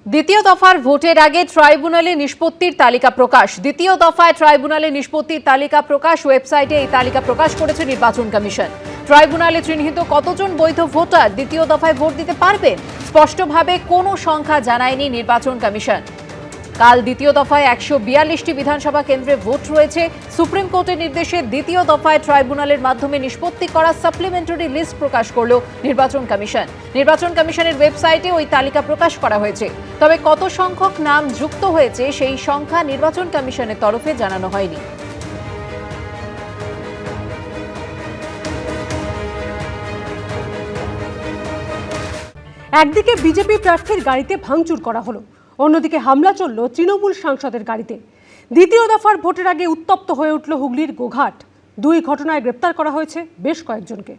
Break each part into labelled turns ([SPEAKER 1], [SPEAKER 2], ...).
[SPEAKER 1] দ্বিতীয় দফার ভোটের আগে ট্রাইব্যুনালে নিষ্পত্তির তালিকা প্রকাশ। দ্বিতীয় দফায় ট্রাইব্যুনালে নিষ্পত্তির তালিকা প্রকাশ। ওয়েবসাইটে এই তালিকা প্রকাশ করেছে নির্বাচন কমিশন। ট্রাইব্যুনালে চিহ্নিত কতজন বৈধ ভোটার দ্বিতীয় দফায় ভোট দিতে পারবেন স্পষ্টভাবে কোনো সংখ্যা জানায়নি নির্বাচন কমিশন। কাল দ্বিতীয় দফায় 142টি বিধানসভা কেন্দ্রে ভোট রয়েছে। সুপ্রিম কোর্টের নির্দেশে দ্বিতীয় দফায় ট্রাইব্যুনালের মাধ্যমে নিষ্পত্তি করা সাপ্লিমেন্টারি লিস্ট প্রকাশ করল নির্বাচন কমিশন। নির্বাচন কমিশনের ওয়েবসাইটে ওই তালিকা প্রকাশ করা হয়েছে। তবে কত সংখ্যক নাম যুক্ত হয়েছে সেই সংখ্যা নির্বাচন কমিশনের তরফে জানানো হয়নি।
[SPEAKER 2] একদিকে বিজেপি প্রার্থীর গাড়িতে ভাঙচুর করা হলো, অন্যদিকে হামলা চলল তৃণমূল সাংসদের গাড়িতে। দ্বিতীয় দফার ভোটের আগে উত্তপ্ত হয়ে উঠল হুগলির গোঘাট। দুই ঘটনায় গ্রেপ্তার করা হয়েছে বেশ কয়েকজনকে।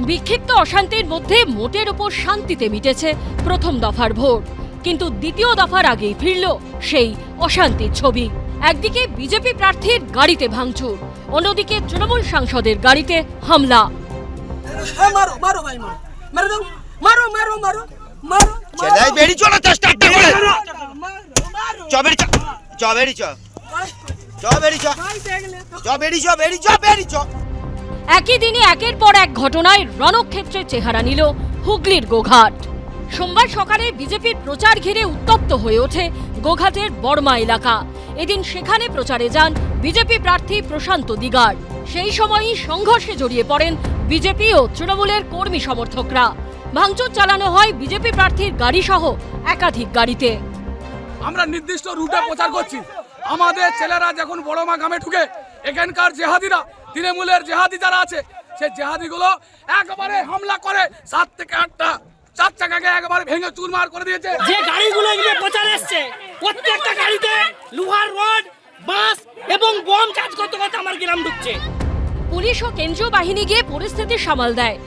[SPEAKER 3] বিক্ষিপ্ত অশান্তির মধ্যে মোটের উপর শান্তিতে মিটেছে প্রথম দফার ভোট, কিন্তু দ্বিতীয় দফার আগেই ফিরল সেই অশান্তির ছবি। একদিকে বিজেপি প্রার্থীর গাড়িতে ভাঙচুর, অন্যদিকে তৃণমূল সাংসদের গাড়িতে হামলা। একই দিনে একের পর এক ঘটনায় রণক্ষেত্রের চেহারা নিল হুগলির গোঘাট। সোমবার সকালে বিজেপির প্রচার ঘিরে উত্তপ্ত হয়ে ওঠে গোঘাটের বড়মা এলাকা। এদিন সেখানে প্রচারে যান বিজেপি প্রার্থী প্রশান্ত দিগার। সেই সময়ই সংঘর্ষে জড়িয়ে পড়েন বিজেপি ও তৃণমূলের কর্মী সমর্থকরা। ভাঙচুর চালানো হয় বিজেপি প্রার্থীর গাড়ি সহ একাধিক গাড়িতে।
[SPEAKER 4] আমরা নির্দিষ্ট রুটে প্রচার করছি। আমাদের ছেলেরা যখন বড়মা গ্রামে ঢুকে, এখানকার জেহাদিরা, তৃণমূলের জেহাদি যারা আছে, সেই জেহাদিগুলো একেবারে হামলা করে 7 থেকে 8টা 4 চাকাকে একেবারে ভেঙে চুরমার করে দিয়েছে।
[SPEAKER 5] যে গাড়িগুলো এখানে প্রচার এসছে, প্রত্যেকটা গাড়িতে লোহার রড, বাস এবং বম চার্জ করতে করতে আমার গ্রাম ঢুকছে।
[SPEAKER 3] পুলিশ ও কেন্দ্রীয় বাহিনী গিয়ে পরিস্থিতি সামাল দেয়।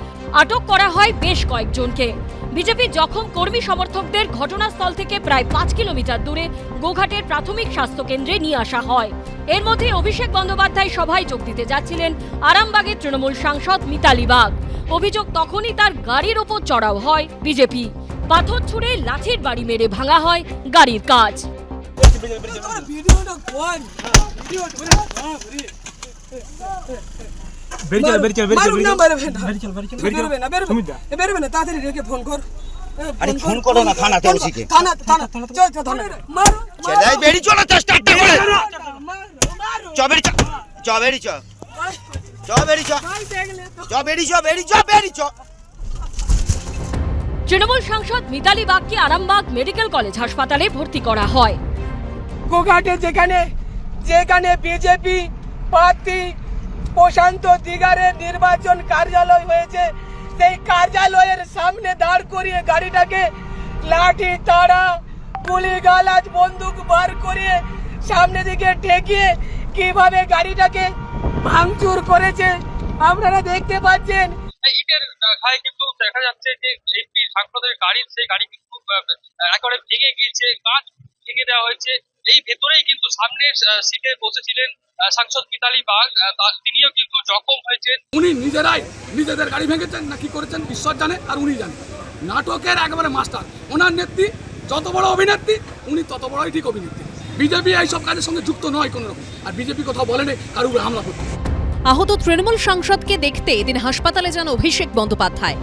[SPEAKER 3] আটক করা হয় বেশ কয়েকজনকে। বিজেপি জখম কর্মী সমর্থকদের ঘটনাস্থল থেকে প্রায় 5 কিলোমিটার দূরে গোঘাটের প্রাথমিক স্বাস্থ্য কেন্দ্রে নিয়ে আসা হয়। এর মধ্যে অভিষেক বন্দ্যোপাধ্যায় সভায় যোগ দিতে যাচ্ছিলেন আরামবাগের তৃণমূল সাংসদ মিতালি বাগ। অভিযোগ, তখনই তার গাড়ির ওপর চড়াও হয় বিজেপি। পাথর ছুঁড়ে লাঠির বাড়ি মেরে ভাঙা হয় গাড়ির কাঁচ। তৃণমূল সাংসদ মিতালি বাগকে আরামবাগ মেডিকেল কলেজ হাসপাতালে ভর্তি করা হয়।
[SPEAKER 6] গোঘাটে যেখানে বিজেপি প্রার্থী প্রশান্ত দিগারের নির্বাচন কার্যালয় হয়েছে, সেই কার্যালয়ের সামনে দাঁড় করিয়ে গাড়িটাকে লাঠি, তাড়া, গুলি গালাজ, বন্দুক বার করিয়ে সামনে দিকে ঠেকিয়ে কিভাবে গাড়িটাকে ভাঙচুর করেছে আপনারা দেখতে পাচ্ছেন।
[SPEAKER 7] ইটের ঘায়ে কিন্তু দেখা যাচ্ছে যে এমপি সাংসদের গাড়ির সেই গাড়ি কিন্তু একেবারে ভেঙে গিয়েছে, কাঁচ ভেঙে দেওয়া হয়েছে। এই ভেতরেই কিন্তু সামনে সিটে বসেছিলেন সাংসদ মিতালি বাগ, তিনিও কিন্তু জখম হয়েছেন।
[SPEAKER 4] উনি নিজেরাই নিজেদের গাড়ি ভেঙেছেন না কি করেছেন ঈশ্বর জানে, আর উনি জানেন। নাটকের একেবারে মাস্টার। ওনার নেত্রী যত বড় অভিনেত্রী, উনি তত বড়ই ঠিক অভিনেত্রী। বিজেপি এইসব কাজের সঙ্গে যুক্ত নয় কোনো রকম, আর বিজেপি কোথাও বলেনি কারো উপরে হামলা করতে।
[SPEAKER 8] আহত তৃণমূল সাংসদকে দেখতে এদিন হাসপাতালে যান অভিষেক বন্দ্যোপাধ্যায়।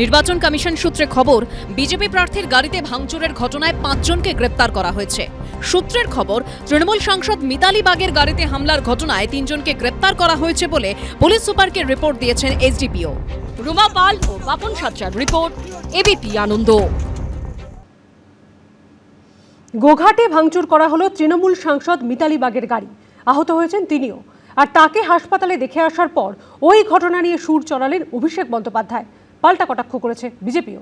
[SPEAKER 8] নির্বাচন কমিশন সূত্রে খবর, বিজেপি প্রার্থীর গাড়িতে ভাঙচুরের ঘটনায় 5 জনকে গ্রেপ্তার করা হয়েছে। সূত্রের খবর, তৃণমূল সাংসদ মিতালি বাগের গাড়িতে হামলার ঘটনায় 3 জনকে গ্রেপ্তার করা হয়েছে বলে পুলিশ সুপারকে রিপোর্ট দিয়েছেন এসডিপিও।
[SPEAKER 3] রুমা পাল ও বাপন সাত্রার রিপোর্ট, এবিপি আনন্দ।
[SPEAKER 2] গোঘাটে ভাঙচুর করা হলো তৃণমূল সাংসদ মিতালি বাগের গাড়ি। আহত হয়েছেন তিনিও। আর তাকে হাসপাতালে দেখে আসার পর ওই ঘটনা নিয়ে সুর চড়ালেন অভিষেক বন্দ্যোপাধ্যায়। পাল্টা কটাক্ষ করেছে বিজেপিও।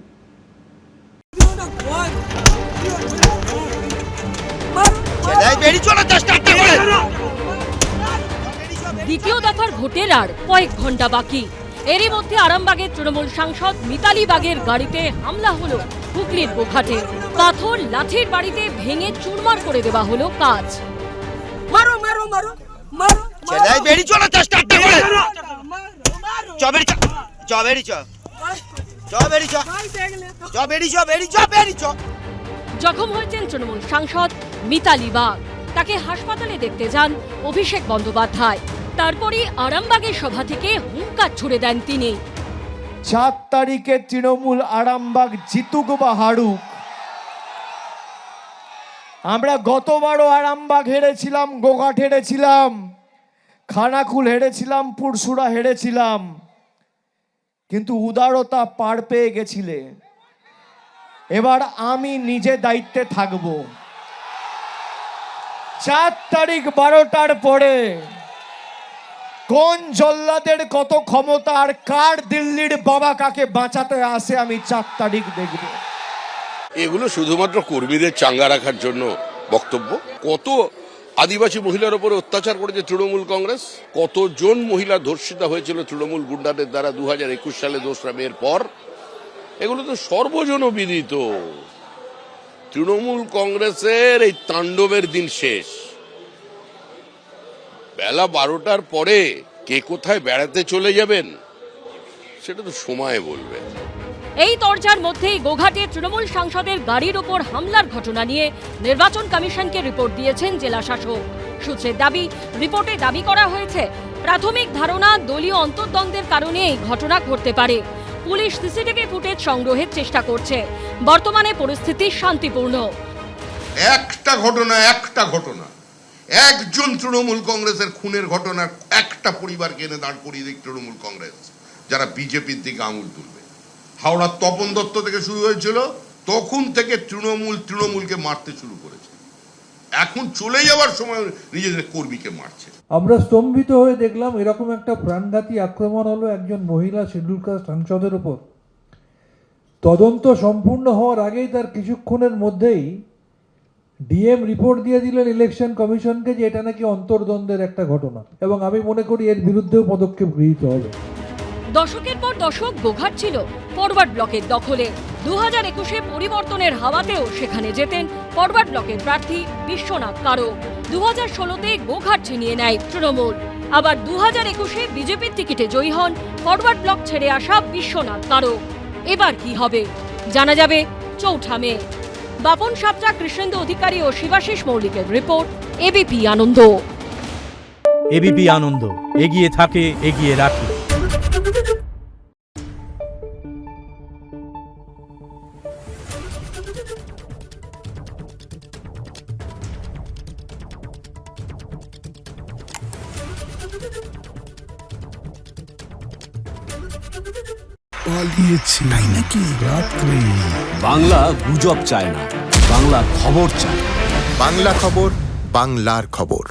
[SPEAKER 3] দ্বিতীয় দফার ভোটের আর কয়েক ঘন্টা বাকি। এরই মধ্যে আরামবাগের তৃণমূল সাংসদ মিতালি বাগের গাড়িতে হামলা হলো হুগলির গোঘাটে। পাথর, লাঠির বাড়িতে ভেঙে চুরমার করে দেওয়া হলো কাঁচ।
[SPEAKER 6] মারো মারো মারো মারো,
[SPEAKER 9] বেরিয়ে চলে চেষ্টা করে। চবেরি চ
[SPEAKER 3] জখম হয়েছেন তৃণমূল সাংসদ মিতালি বাগ। তাকে হাসপাতালে দেখতে যান অভিষেক বন্দ্যোপাধ্যায়। তারপরই আরামবাগের সভা থেকে হুঙ্কার ছুড়ে দেন তিনি।
[SPEAKER 9] 4 তারিখে তৃণমূল আরামবাগ জিতুক বা হারুক, আমরা গতবারও আরামবাগ হেরেছিলাম, গোঘাট হেরেছিলাম, খানাকুল হেরেছিলাম, পুরসুরা হেরেছিলাম, কিন্তু উদারতা পার পেয়ে গেছিলে। এবার আমি নিজে দায়িত্বে থাকব। 4 তারিখ 12টার পরে কোন জল্লাদের কত ক্ষমতা আর কার দিল্লির বাবা কাকে বাঁচাতে আসে আমি 4 তারিখ দেখব।
[SPEAKER 10] এগুলো শুধুমাত্র কর্মীদের চাঙ্গা রাখার জন্য বক্তব্য। কত আদিবাসী মহিলার উপরে অত্যাচার করেছে তৃণমূল কংগ্রেস, কতজন মহিলা ধর্ষিতা হয়েছিল তৃণমূল গুন্ডাদের দ্বারা 2021 সালে 2রা মের পর। এগুলো তো সর্বজনবিদিত। তৃণমূল কংগ্রেসের এই তাণ্ডবের দিন শেষ। বেলা 12টার পরে কে কোথায় বেড়াতে চলে যাবেন সেটা তো সময় বলবে।
[SPEAKER 3] এই তরজার মধ্যেই গোঘাটে তৃণমূল সাংসদের গাড়ির ওপর হামলার ঘটনা নিয়ে নির্বাচন কমিশনকে রিপোর্ট দিয়েছেন জেলা শাসক। সূত্রের দাবি, রিপোর্টে দাবি করা হয়েছে প্রাথমিক ধারণা দলীয় অন্তর্দ্বন্দ্বের কারণে এই ঘটনা ঘটতে পারে। পুলিশ সিসিটিভি ফুটেজ সংগ্রহের চেষ্টা করছে। বর্তমানে পরিস্থিতি শান্তিপূর্ণ।
[SPEAKER 10] একটা ঘটনা একজন তৃণমূল কংগ্রেসের খুনের ঘটনা একটা পরিবারকে এনে দাঁড় করিয়ে দিক তৃণমূল কংগ্রেস, যারা বিজেপির দিকে আঙুল তুলবে। হাওড়ার তপন দত্ত থেকে শুরু হয়েছিল, তখন থেকে তৃণমূলকে মারতে শুরু করেছে। এখন চলে যাওয়ার সময় নিজেদের কর্মীকে মারছে।
[SPEAKER 11] আমরা স্তম্ভিত হয়ে দেখলাম এরকম একটা প্রাণঘাতী আক্রমণ হলো একজন মহিলা শিডিউল কাস্ট সাংসদের উপর। তদন্ত সম্পূর্ণ হওয়ার আগেই তার কিছুক্ষণের মধ্যেই ডিএম রিপোর্ট দিয়ে দিলেন ইলেকশন কমিশনকে যে এটা নাকি অন্তর্দ্বন্দ্বের একটা ঘটনা, এবং আমি মনে করি এর বিরুদ্ধেও পদক্ষেপ গৃহীত হবে।
[SPEAKER 3] দশকের পর দশক গোঘাট ছিল ফরওয়ার্ড ব্লকের দখলে। 2021-এ পরিবর্তনের হাওয়াতেও সেখানে যেতেন ফরওয়ার্ড ব্লকের প্রার্থী বিশ্বনাথ কারো। 2016-তে গোঘাট ছিনিয়ে নেয় তৃণমূল। আবার 2021-এ বিজেপির টিকিটে জয়ী হন ফরওয়ার্ড ব্লক ছেড়ে আসা বিশ্বনাথ কারো। এবার কি হবে জানা যাবে 4 মে। বাপন সাতরা, কৃষ্ণেন্দু অধিকারী ও শিবাশিস মৌলিকের রিপোর্ট, এবিপি আনন্দ।
[SPEAKER 12] এবিপি আনন্দ, এগিয়ে থাকে, এগিয়ে রাখে।
[SPEAKER 13] পালিয়েছে তাই নাকি? রাত্রে বাংলা গুজব চায় না, বাংলা খবর চায়।
[SPEAKER 14] বাংলা খবর, বাংলার খবর।